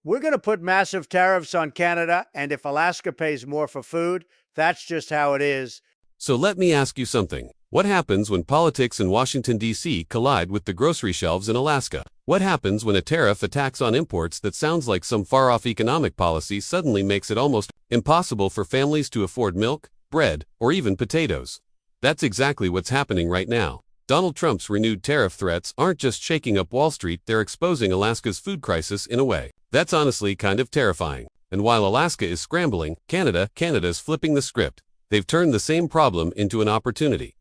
We're going to put massive tariffs on Canada, and if Alaska pays more for food, that's just how it is. So let me ask you something. What happens when politics in Washington, D.C. collide with the grocery shelves in Alaska? What happens when a tariff attacks on imports that sounds like some far-off economic policy suddenly makes it almost impossible for families to afford milk, bread, or even potatoes? That's exactly what's happening right now. Donald Trump's renewed tariff threats aren't just shaking up Wall Street, they're exposing Alaska's food crisis in a way that's honestly kind of terrifying. And while Alaska is scrambling, Canada's flipping the script. They've turned the same problem into an opportunity.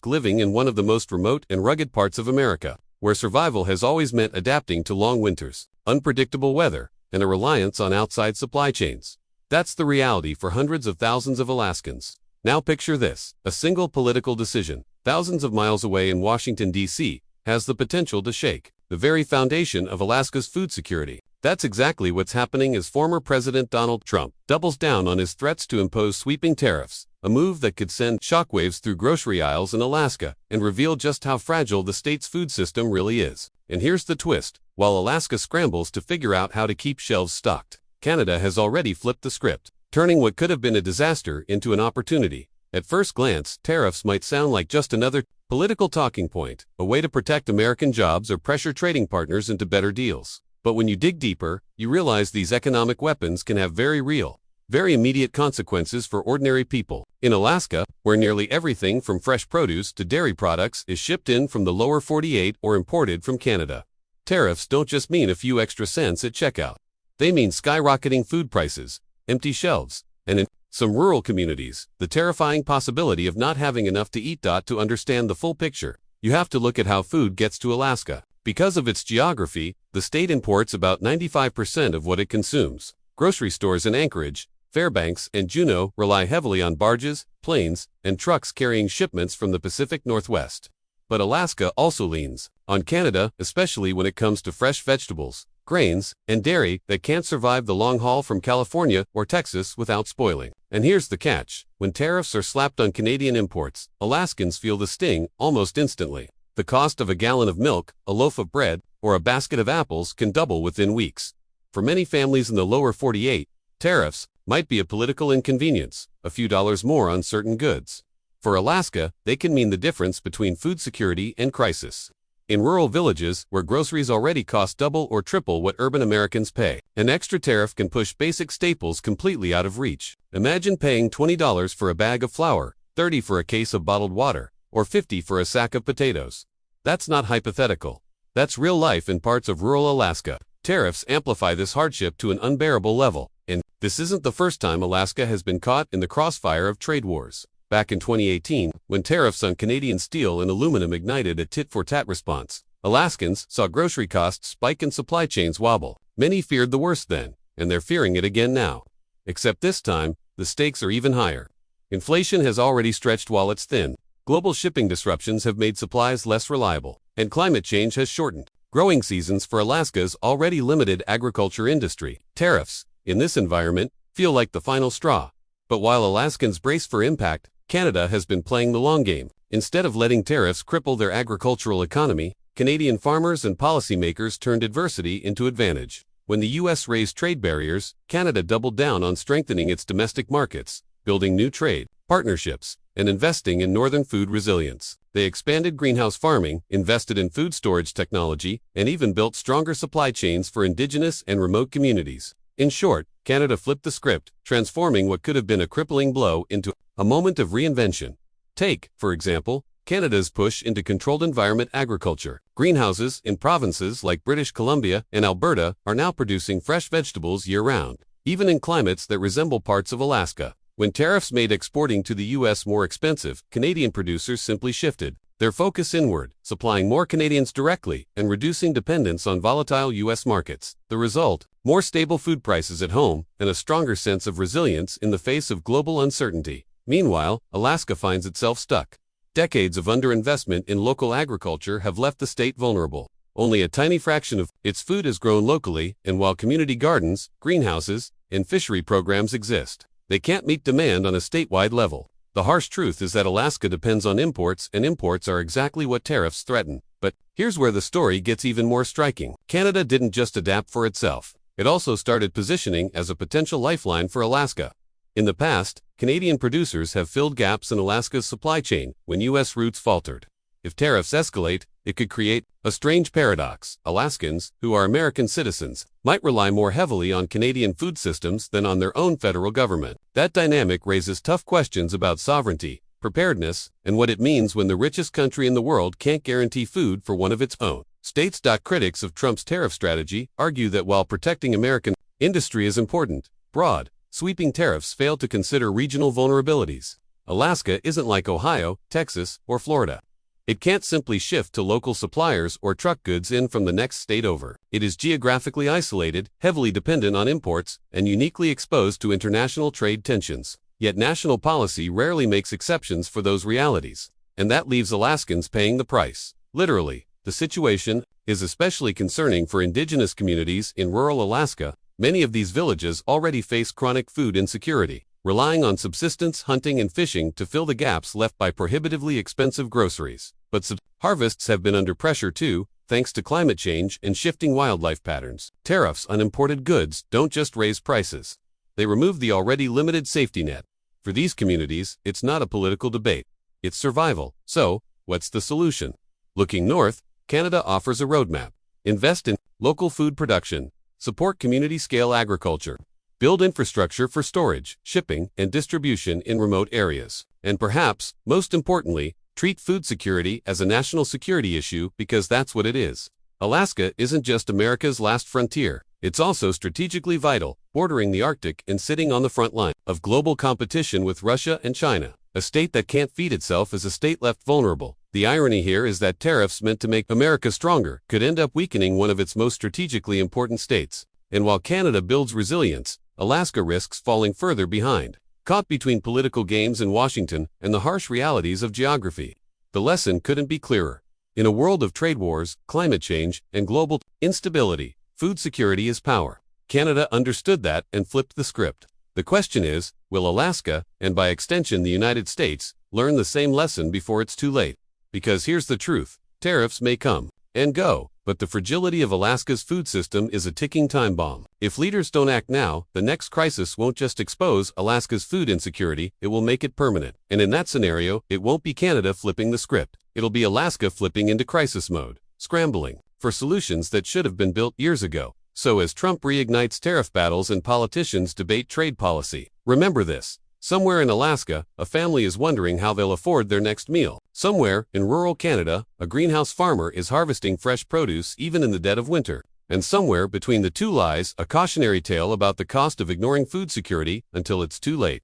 Living in one of the most remote and rugged parts of America, where survival has always meant adapting to long winters, unpredictable weather, and a reliance on outside supply chains. That's the reality for hundreds of thousands of Alaskans. Now picture this: a single political decision, thousands of miles away in Washington, D.C., has the potential to shake the very foundation of Alaska's food security. That's exactly what's happening as former President Donald Trump doubles down on his threats to impose sweeping tariffs, a move that could send shockwaves through grocery aisles in Alaska and reveal just how fragile the state's food system really is. And here's the twist: while Alaska scrambles to figure out how to keep shelves stocked, Canada has already flipped the script, turning what could have been a disaster into an opportunity. At first glance, tariffs might sound like just another political talking point, a way to protect American jobs or pressure trading partners into better deals. But when you dig deeper, you realize these economic weapons can have very real, very immediate consequences for ordinary people. In Alaska, where nearly everything from fresh produce to dairy products is shipped in from the lower 48 or imported from Canada, tariffs don't just mean a few extra cents at checkout. They mean skyrocketing food prices, empty shelves, and in some rural communities, the terrifying possibility of not having enough to eat. To understand the full picture, you have to look at how food gets to Alaska. Because of its geography, the state imports about 95% of what it consumes. Grocery stores in Anchorage, Fairbanks, and Juneau rely heavily on barges, planes, and trucks carrying shipments from the Pacific Northwest. But Alaska also leans on Canada, especially when it comes to fresh vegetables, grains, and dairy that can't survive the long haul from California or Texas without spoiling. And here's the catch: when tariffs are slapped on Canadian imports, Alaskans feel the sting almost instantly. The cost of a gallon of milk, a loaf of bread, or a basket of apples can double within weeks. For many families in the lower 48, tariffs might be a political inconvenience, a few dollars more on certain goods. For Alaska, they can mean the difference between food security and crisis. In rural villages, where groceries already cost double or triple what urban Americans pay, an extra tariff can push basic staples completely out of reach. Imagine paying $20 for a bag of flour, $30 for a case of bottled water, or $50 for a sack of potatoes. That's not hypothetical. That's real life in parts of rural Alaska. Tariffs amplify this hardship to an unbearable level, and this isn't the first time Alaska has been caught in the crossfire of trade wars. Back in 2018, when tariffs on Canadian steel and aluminum ignited a tit-for-tat response, Alaskans saw grocery costs spike and supply chains wobble. Many feared the worst then, and they're fearing it again now. Except this time, the stakes are even higher. Inflation has already stretched wallets thin. Global shipping disruptions have made supplies less reliable, and climate change has shortened growing seasons for Alaska's already limited agriculture industry. Tariffs, in this environment, feel like the final straw. But while Alaskans brace for impact, Canada has been playing the long game. Instead of letting tariffs cripple their agricultural economy, Canadian farmers and policymakers turned adversity into advantage. When the U.S. raised trade barriers, Canada doubled down on strengthening its domestic markets, building new trade partnerships, and investing in northern food resilience. They expanded greenhouse farming, invested in food storage technology, and even built stronger supply chains for indigenous and remote communities. In short, Canada flipped the script, transforming what could have been a crippling blow into a moment of reinvention. Take, for example, Canada's push into controlled environment agriculture. Greenhouses in provinces like British Columbia and Alberta are now producing fresh vegetables year-round, even in climates that resemble parts of Alaska. When tariffs made exporting to the U.S. more expensive, Canadian producers simply shifted their focus inward, supplying more Canadians directly and reducing dependence on volatile U.S. markets. The result: more stable food prices at home and a stronger sense of resilience in the face of global uncertainty. Meanwhile, Alaska finds itself stuck. Decades of underinvestment in local agriculture have left the state vulnerable. Only a tiny fraction of its food is grown locally, and while community gardens, greenhouses, and fishery programs exist, they can't meet demand on a statewide level. The harsh truth is that Alaska depends on imports, and imports are exactly what tariffs threaten. But here's where the story gets even more striking. Canada didn't just adapt for itself. It also started positioning as a potential lifeline for Alaska. In the past, Canadian producers have filled gaps in Alaska's supply chain when U.S. routes faltered. If tariffs escalate, it could create a strange paradox. Alaskans, who are American citizens, might rely more heavily on Canadian food systems than on their own federal government. That dynamic raises tough questions about sovereignty, preparedness, and what it means when the richest country in the world can't guarantee food for one of its own states. Critics of Trump's tariff strategy argue that while protecting American industry is important, broad, sweeping tariffs fail to consider regional vulnerabilities. Alaska isn't like Ohio, Texas, or Florida. It can't simply shift to local suppliers or truck goods in from the next state over. It is geographically isolated, heavily dependent on imports, and uniquely exposed to international trade tensions. Yet national policy rarely makes exceptions for those realities, and that leaves Alaskans paying the price. Literally, the situation is especially concerning for indigenous communities in rural Alaska. Many of these villages already face chronic food insecurity, relying on subsistence hunting and fishing to fill the gaps left by prohibitively expensive groceries. But harvests have been under pressure too, thanks to climate change and shifting wildlife patterns. Tariffs on imported goods don't just raise prices. They remove the already limited safety net. For these communities, it's not a political debate. It's survival. So, what's the solution? Looking north, Canada offers a roadmap. Invest in local food production. Support community-scale agriculture. Build infrastructure for storage, shipping, and distribution in remote areas. And perhaps, most importantly, treat food security as a national security issue because that's what it is. Alaska isn't just America's last frontier. It's also strategically vital, bordering the Arctic and sitting on the front line of global competition with Russia and China. A state that can't feed itself is a state left vulnerable. The irony here is that tariffs meant to make America stronger could end up weakening one of its most strategically important states. And while Canada builds resilience, Alaska risks falling further behind, caught between political games in Washington and the harsh realities of geography. The lesson couldn't be clearer. In a world of trade wars, climate change, and global instability, food security is power. Canada understood that and flipped the script. The question is, will Alaska, and by extension the United States, learn the same lesson before it's too late? Because here's the truth, tariffs may come and go, but the fragility of Alaska's food system is a ticking time bomb. If leaders don't act now, the next crisis won't just expose Alaska's food insecurity, it will make it permanent. And in that scenario, it won't be Canada flipping the script. It'll be Alaska flipping into crisis mode, scrambling for solutions that should have been built years ago. So as Trump reignites tariff battles and politicians debate trade policy, remember this. Somewhere in Alaska, a family is wondering how they'll afford their next meal. Somewhere, in rural Canada, a greenhouse farmer is harvesting fresh produce even in the dead of winter. And somewhere between the two lies a cautionary tale about the cost of ignoring food security until it's too late.